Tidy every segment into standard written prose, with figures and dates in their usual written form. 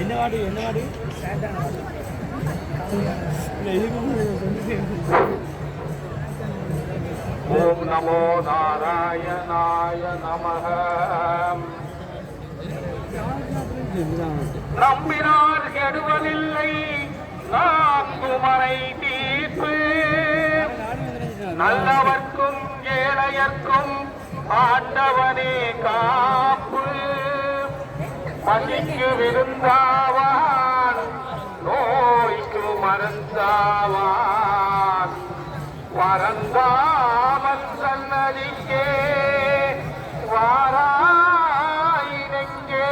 என்ன வாடி ஓம் நமோ நாராயணாய நமஹ. நம்பினார் கெடுவதில்லை நான்குமறை தீர்ப்பு, நல்லவர்க்கும் ஏழையர்க்கும் ஆண்டவனே காப்பு. பசிக்கு விருந்தாவான், நோய்க்கு மருந்தாவான், பரந்தாமன் சன்னதிக்கே வாராய் நெஞ்சே.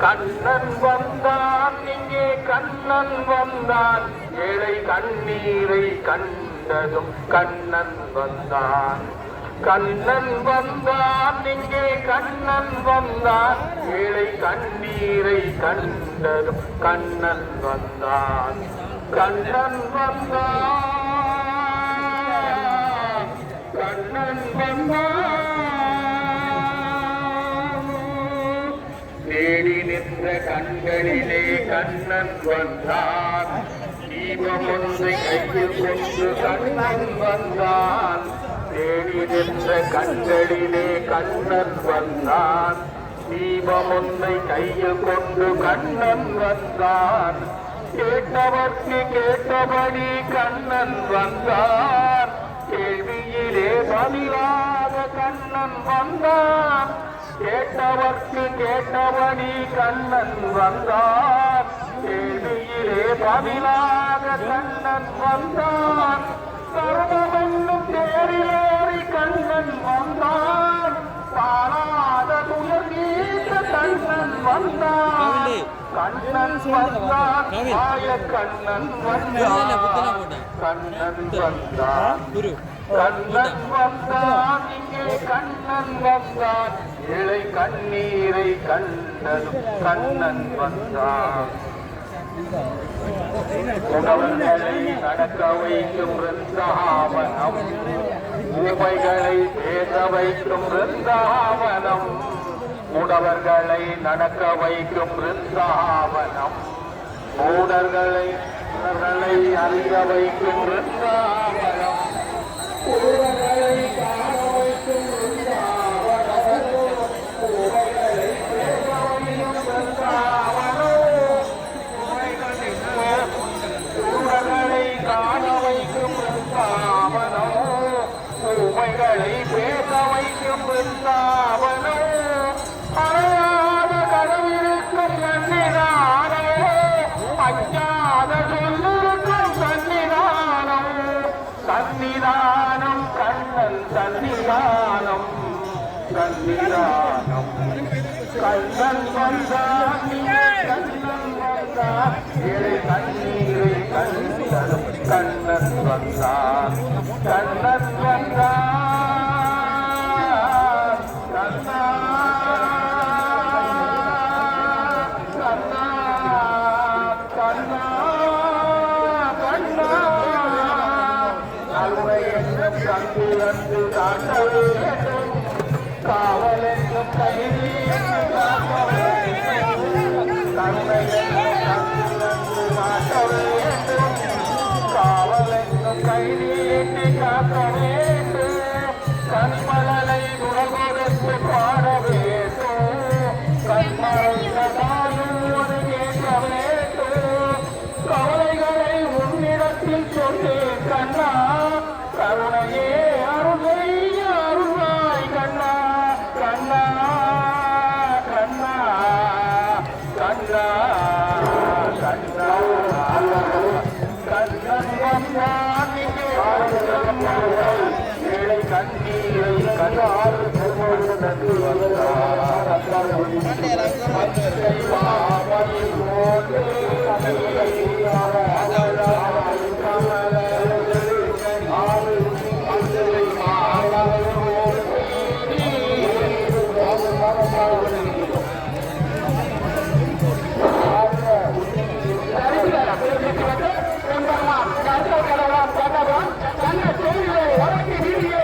கண்ணன் வந்தான் இங்கே, கண்ணன் வந்தான், ஏழை கண்ணீரை கண்டதும் கண்ணன் வந்தான். கண்ணன் வந்தான் இங்கே, கண்ணன் வந்தான், ஏழை கண்ணீரை கண்டதும் கண்ணன் வந்தான். கண்ணன் வந்தான், கண்ணன் வந்தான், தேடி நின்ற கண்களிலே கண்ணன் வந்தான். தீபம் ஒன்றை கையில் கொண்டு கண்ணன் வந்தான். தேடி நின்ற கண்களிலே கண்ணன் வந்தான். தீபம் ஒன்றை கையில் கொண்டு கண்ணன் வந்தான். கேட்டவர்க்கு கேட்டபடி கண்ணன் வந்தான். கேள்வியிலே பதிலாக கண்ணன் வந்தான். கேட்டவர்க்கு கேட்டபடி கண்ணன் வந்தான். கேள்வியிலே பதிலாக கண்ணன் வந்தான். கர்மமென்னும் தேரிலேறி கண்ணன் வந்தான். பாராத துயர் நீக்க கண்ணன் வந்தான். கண்ணன் வந்தான், மாய கண்ணன் வந்தான். கண்ணன் வந்தான், கண்ணன் வந்தான் இங்கே, கண்ணன் வந்தான், ஏழை கண்ணீரை கண்டதும் கண்ணன் வந்தான். உணவர்களை நடக்க வைக்கும் பிருந்தாவனம், ஊமைகளை பேச வைக்கும் பிருந்தாவனம். மூடவர்களை நடக்க வைக்கும் பிருந்தாவனம், மூடர்களை அறிய வைக்கும் பிருந்தாவனம். ஊமைகளை காண வைக்கும் பிருந்தாவனம், ஊமைகளை பேச வைக்கும் பிருந்தாவனம். ஊமைகளை காண வைக்கும் பிருந்தாவனம், ஊமைகளை பேச வைக்கும் பிருந்தாவனம். அறையாத கடவுளுக்கும் சன்னிதானோ, அஞ்சாத சொல்லிருக்கும் சன்னிதானம். சன்னிதானம் கண்ணன் சன்னிதானம், சன்னிதானம். கண்ணன் வந்தான், கண்ணன் வந்தான், ஏழை கண்ணீரை கண்டதும் கண்ணன் வந்தான். கண்ணன் வந்தான், கண்ணன் கண்டு காட்ட வேண்டும். காவலென்றும் கைதி காக்க வேண்டும். கருணையென்றும் கண்டு காட்ட வேண்டும். காவலென்றும் கைதி காக்க வேண்டும். கண்மலனை குணகொடுத்து பாட வேண்டும். கண்மலையும் கேட்க வேண்டும். கவலைகளை உன்னிடத்தில் சொன்னேன் கண்ணா. கருணையே அருளை அருளாய் கண்ணா. கண்ணா கண்ணா கண்ணா கண்ணா. கண்ணன் வந்தான் இங்கே, ஏழை கண்ணீரை கண்ணாறு நன்றி வந்தான். கண்ண செய்தியை வழக்கு நீதியை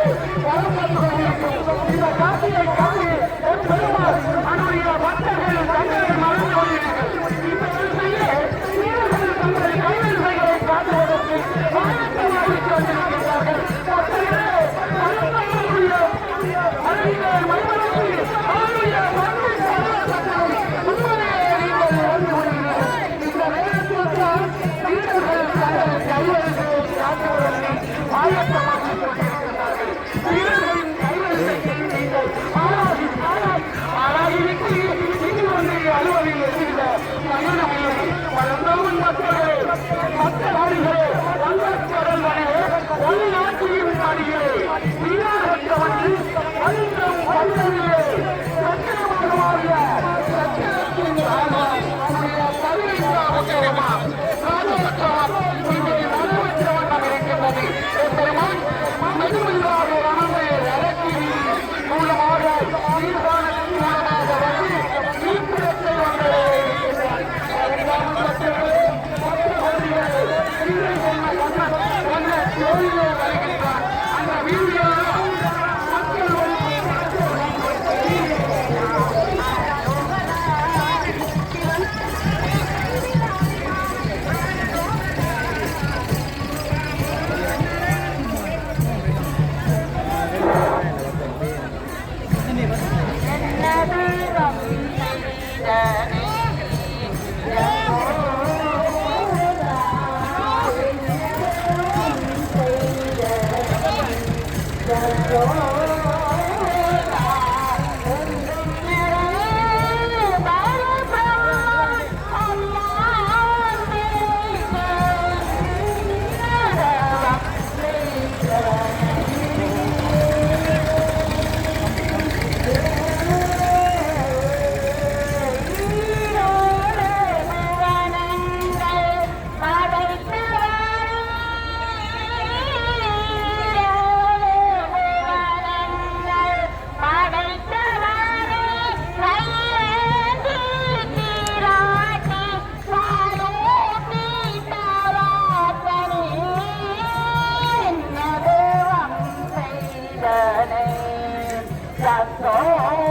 Oh